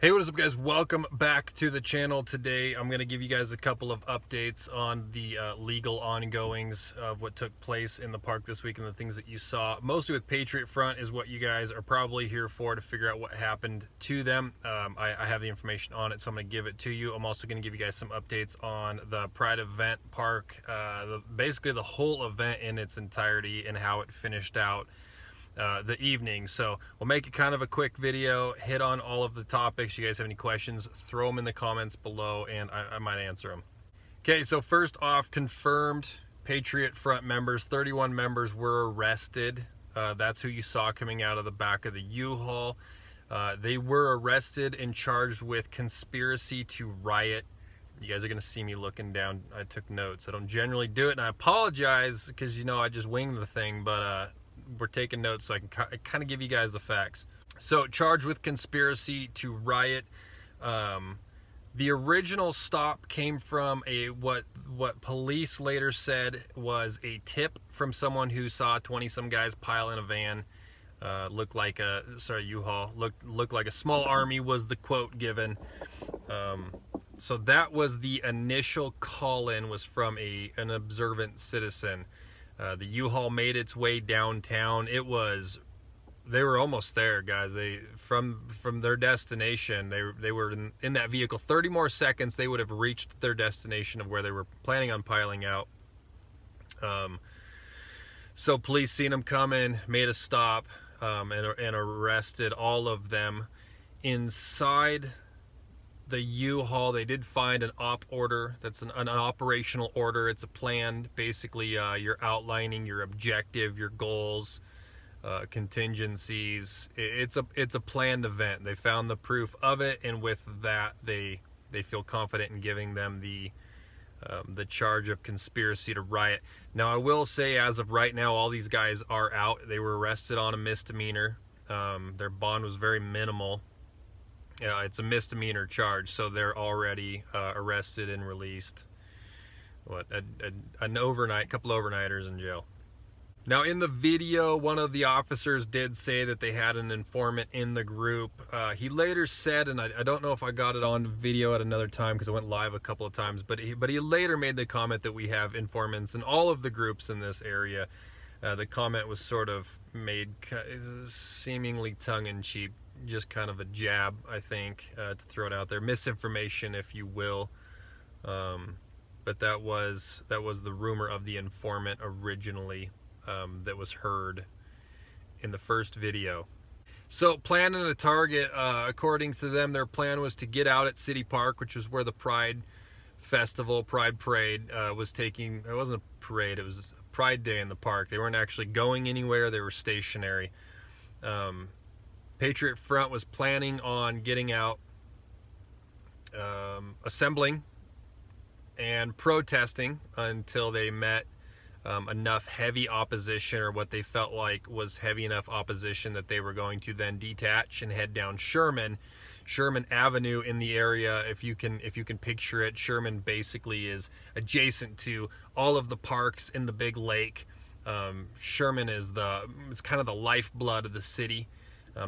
Hey, what is up, guys? Welcome back to the channel. Today I'm going to give you guys a couple of updates on the legal ongoings of what took place in the park this week and the things that you saw. Mostly with Patriot Front is what you guys are probably here for, to figure out what happened to them. I have the information on it, so I'm going to give it to you. I'm also going to give you guys some updates on the Pride event park, basically the whole event in its entirety and how it finished out the evening. So we'll make it kind of a quick video, hit on all of the topics. You guys have any questions, throw them in the comments below and I might answer them. Okay, so first off, confirmed Patriot Front members, 31 members were arrested. That's who you saw coming out of the back of the U-Haul. They were arrested and charged with conspiracy to riot. You guys are gonna see me looking down. I took notes. I don't generally do it, and I apologize because, you know, I just winged the thing, but we're taking notes so I can kind of give you guys the facts. So, charged with conspiracy to riot. The original stop came from what police later said was a tip from someone who saw 20-some guys pile in a van. Looked like a U-Haul. Looked like a small army was the quote given. So that was the initial call-in, was from an observant citizen. The U-Haul made its way downtown. They were almost there, guys. From their destination, they were in that vehicle. 30 more seconds, they would have reached their destination of where they were planning on piling out. So police seen them coming, made a stop, and arrested all of them. Inside the U-Haul, they did find an op order. That's an operational order. It's a plan. Basically, you're outlining your objective, your goals, contingencies. It's a planned event. They found the proof of it, and with that, they feel confident in giving them the charge of conspiracy to riot. Now, I will say, as of right now, all these guys are out. They were arrested on a misdemeanor. Their bond was very minimal. It's a misdemeanor charge, so they're already arrested and released. An overnight, couple overnighters in jail. Now, in the video, one of the officers did say that they had an informant in the group. He later said, and I don't know if I got it on video at another time because I went live a couple of times, but he later made the comment that we have informants in all of the groups in this area. The comment was sort of made seemingly tongue-in-cheek, just kind of a jab, I think, to throw it out there. Misinformation, if you will. But that was the rumor of the informant originally, that was heard in the first video. So, plan and a target, according to them, their plan was to get out at City Park, which was where the Pride Festival, Pride Parade was taking. It wasn't a parade, it was a Pride Day in the park. They weren't actually going anywhere, they were stationary. Patriot Front was planning on getting out, assembling and protesting until they met enough heavy opposition, or what they felt like was heavy enough opposition, that they were going to then detach and head down Sherman Avenue in the area. If you can picture it, Sherman basically is adjacent to all of the parks in the big lake. Sherman is it's kind of the lifeblood of the city.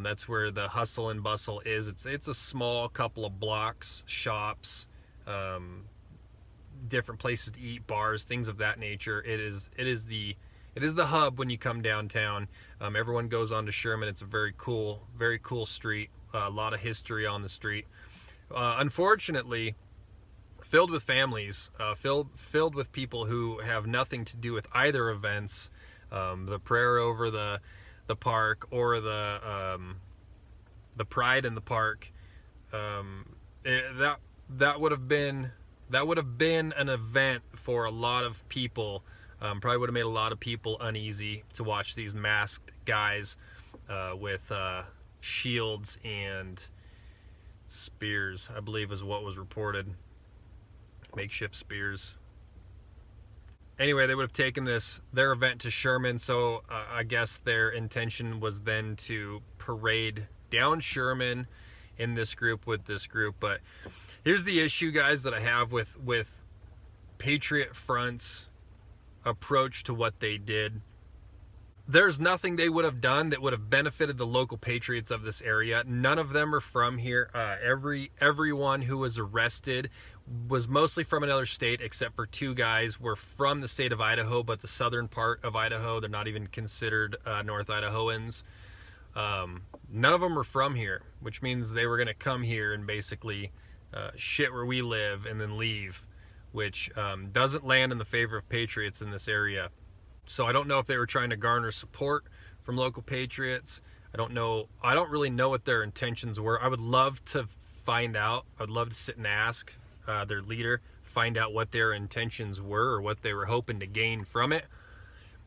That's where the hustle and bustle is. It's a small couple of blocks, shops, different places to eat, bars, things of that nature. It is the hub when you come downtown. Everyone goes on to Sherman. It's a very cool street. A lot of history on the street. Unfortunately, filled with families, filled with people who have nothing to do with either events. The prayer over the park, or the Pride in the park. That would have been an event for a lot of people. Probably would have made a lot of people uneasy to watch these masked guys with shields and spears, I believe is what was reported. Makeshift spears. Anyway, they would have taken their event to Sherman, so I guess their intention was then to parade down Sherman in this group with this group. But here's the issue, guys, that I have with Patriot Front's approach to what they did. there's nothing they would have done that would have benefited the local patriots of this area. None of them are from here. Everyone who was arrested was mostly from another state, except for 2 guys were from the state of Idaho, but the southern part of Idaho. They're not even considered North Idahoans. None of them were from here, which means they were going to come here and basically shit where we live and then leave, which doesn't land in the favor of patriots in this area. So I don't know if they were trying to garner support from local patriots. I don't know. I don't really know what their intentions were. I would love to find out. I'd love to sit and ask their leader, find out what their intentions were or what they were hoping to gain from it.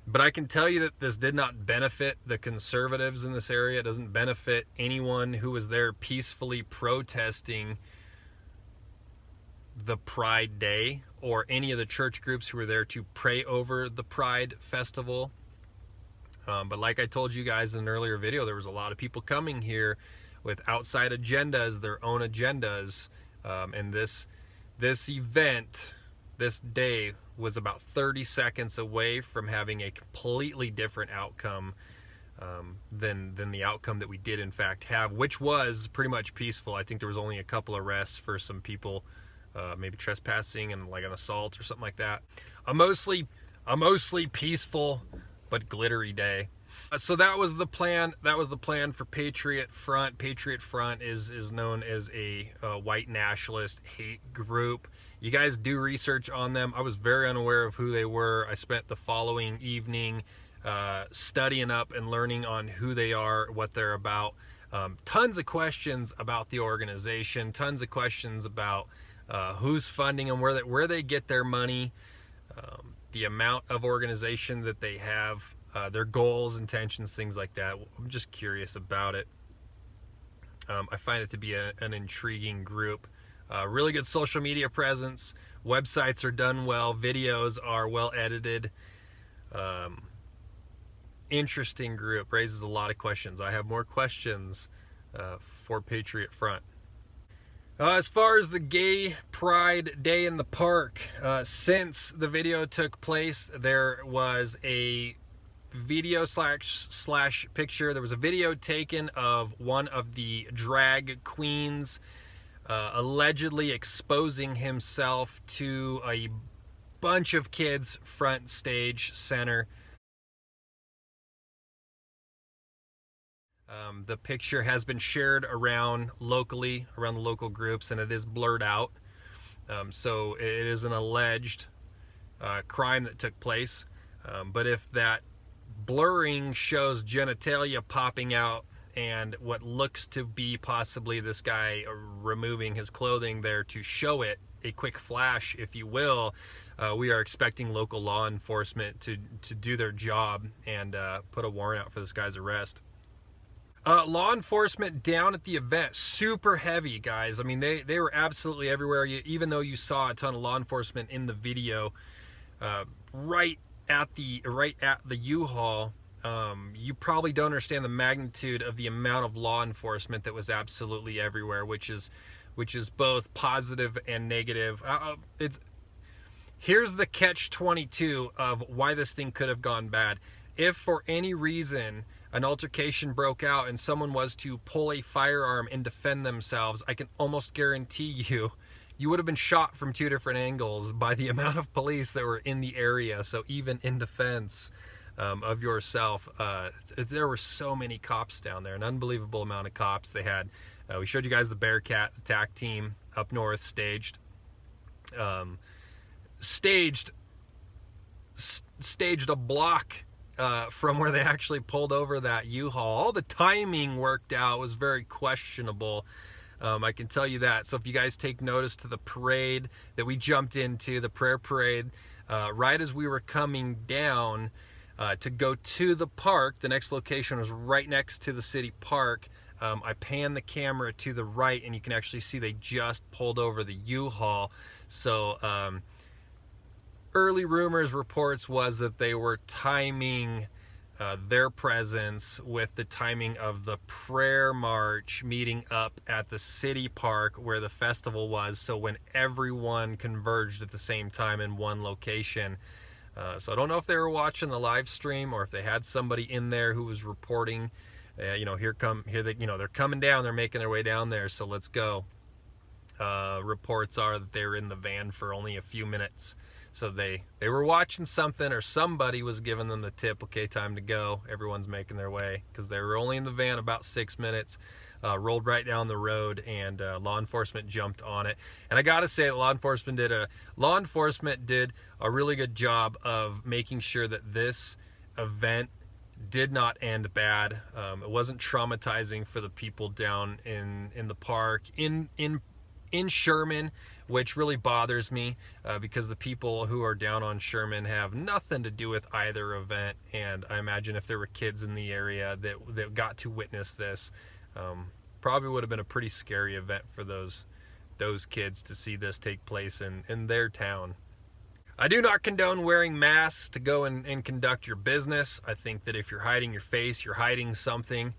But I can tell you that this did not benefit the conservatives in this area. It doesn't benefit anyone who was there peacefully protesting the Pride Day, or any of the church groups who were there to pray over the Pride Festival. But like I told you guys in an earlier video, there was a lot of people coming here with outside agendas, their own agendas. And this event, this day, was about 30 seconds away from having a completely different outcome than the outcome that we did in fact have, which was pretty much peaceful. I think there was only a couple arrests for some people maybe trespassing and like an assault or something like that. A mostly peaceful but glittery day. So that was the plan. That was the plan for Patriot Front. Patriot Front is known as a white nationalist hate group. You guys do research on them. I was very unaware of who they were. I spent the following evening studying up and learning on who they are, what they're about. Tons of questions about the organization. Tons of questions about who's funding them, where they get their money, the amount of organization that they have, their goals, intentions, things like that. I'm just curious about it. I find it to be an intriguing group. Really good social media presence. Websites are done well. Videos are well edited. Interesting group. Raises a lot of questions. I have more questions for Patriot Front. As far as the Gay Pride Day in the park, since the video took place, there was a video slash picture. There was a video taken of one of the drag queens allegedly exposing himself to a bunch of kids front stage center. The picture has been shared around locally, around the local groups, and it is blurred out. So it is an alleged crime that took place. But if that blurring shows genitalia popping out and what looks to be possibly this guy removing his clothing there to show it, a quick flash, if you will, we are expecting local law enforcement to do their job and put a warrant out for this guy's arrest. Law enforcement down at the event, super heavy, guys. I mean, they were absolutely everywhere. Even though you saw a ton of law enforcement in the video, right at the U-Haul, you probably don't understand the magnitude of the amount of law enforcement that was absolutely everywhere, which is both positive and negative. Here's the catch-22 of why this thing could have gone bad. If for any reason an altercation broke out and someone was to pull a firearm and defend themselves, I can almost guarantee you would have been shot from 2 different angles by the amount of police that were in the area. So even in defense of yourself, there were so many cops down there, an unbelievable amount of cops. They had, we showed you guys the Bearcat attack team up north staged a block from where they actually pulled over that U-Haul. All the timing worked out. It was very questionable. I can tell you that. So if you guys take notice to the parade that we jumped into, the prayer parade, right as we were coming down to go to the park, the next location was right next to the city park. I panned the camera to the right and you can actually see they just pulled over the U-Haul. So early rumors, reports was that they were timing their presence with the timing of the prayer march meeting up at the city park where the festival was. So when everyone converged at the same time in one location, So I don't know if they were watching the live stream or if they had somebody in there who was reporting, here they're coming down, they're making their way down there, so let's go. Reports are that they were in the van for only a few minutes. So they were watching something, or somebody was giving them the tip, okay, time to go. Everyone's making their way, because they were only in the van about 6 minutes. Rolled right down the road, and law enforcement jumped on it. And I gotta say, law enforcement did a really good job of making sure that this event did not end bad. It wasn't traumatizing for the people down in the park in Sherman, which really bothers me, because the people who are down on Sherman have nothing to do with either event. And I imagine if there were kids in the area that got to witness this, probably would have been a pretty scary event for those kids to see this take place in their town. I do not condone wearing masks to go and conduct your business. I think that if you're hiding your face, you're hiding something.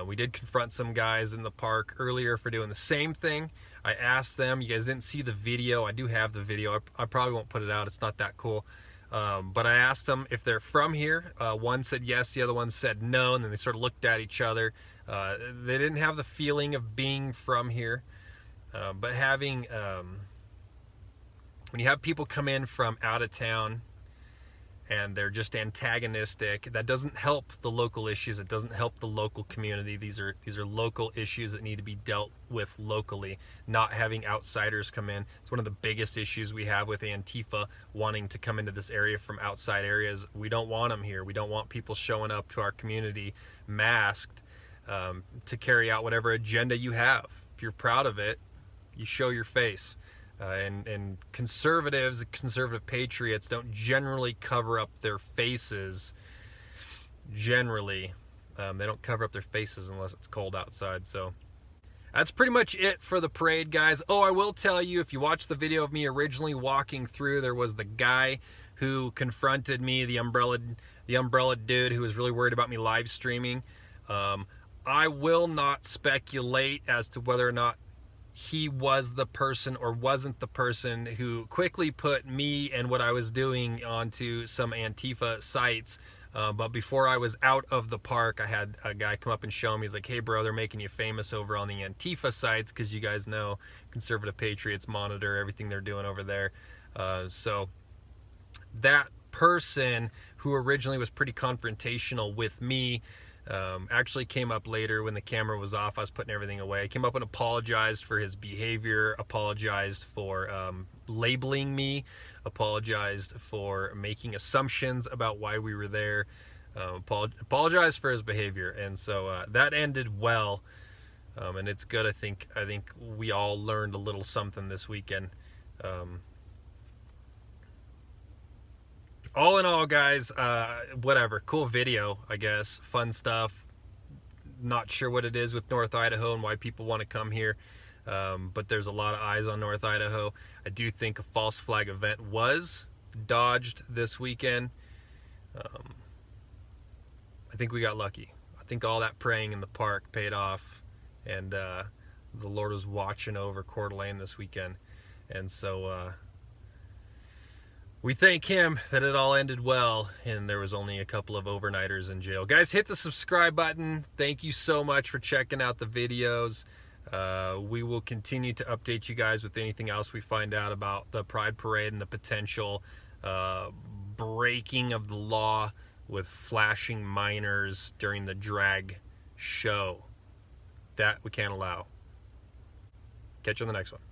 We did confront some guys in the park earlier for doing the same thing. I asked them, you guys didn't see the video. I do have the video. I probably won't put it out. It's not that cool. But I asked them if they're from here. One said yes, the other one said no, and then they sort of looked at each other. They didn't have the feeling of being from here. But having, when you have people come in from out of town and they're just antagonistic, that doesn't help the local issues. It doesn't help the local community. These are local issues that need to be dealt with locally, not having outsiders come in. It's one of the biggest issues we have with Antifa wanting to come into this area from outside areas. We don't want them here. We don't want people showing up to our community masked to carry out whatever agenda you have. If you're proud of it, you show your face. And conservatives, conservative patriots don't generally cover up their faces. Generally, they don't cover up their faces unless it's cold outside. So that's pretty much it for the parade, guys. Oh, I will tell you, if you watch the video of me originally walking through, there was the guy who confronted me, the umbrella dude who was really worried about me live streaming. I will not speculate as to whether or not he was the person or wasn't the person who quickly put me and what I was doing onto some Antifa sites. But before I was out of the park, I had a guy come up and show me. He's like, hey, bro, they're making you famous over on the Antifa sites, because you guys know conservative patriots monitor everything they're doing over there. So that person who originally was pretty confrontational with me actually came up later when the camera was off. I was putting everything away. Came up and apologized for his behavior, apologized for labeling me, apologized for making assumptions about why we were there, apologized for his behavior. And so that ended well, and it's good. I think we all learned a little something this weekend. All in all, guys, whatever, cool video, I guess, fun stuff. Not sure what it is with North Idaho and why people want to come here, but there's a lot of eyes on North Idaho. I do think a false flag event was dodged this weekend. I think we got lucky. I think all that praying in the park paid off, and the Lord was watching over Coeur d'Alene this weekend, and so we thank him that it all ended well and there was only a couple of overnighters in jail. Guys, hit the subscribe button. Thank you so much for checking out the videos. We will continue to update you guys with anything else we find out about the Pride Parade and the potential breaking of the law with flashing minors during the drag show. That we can't allow. Catch you on the next one.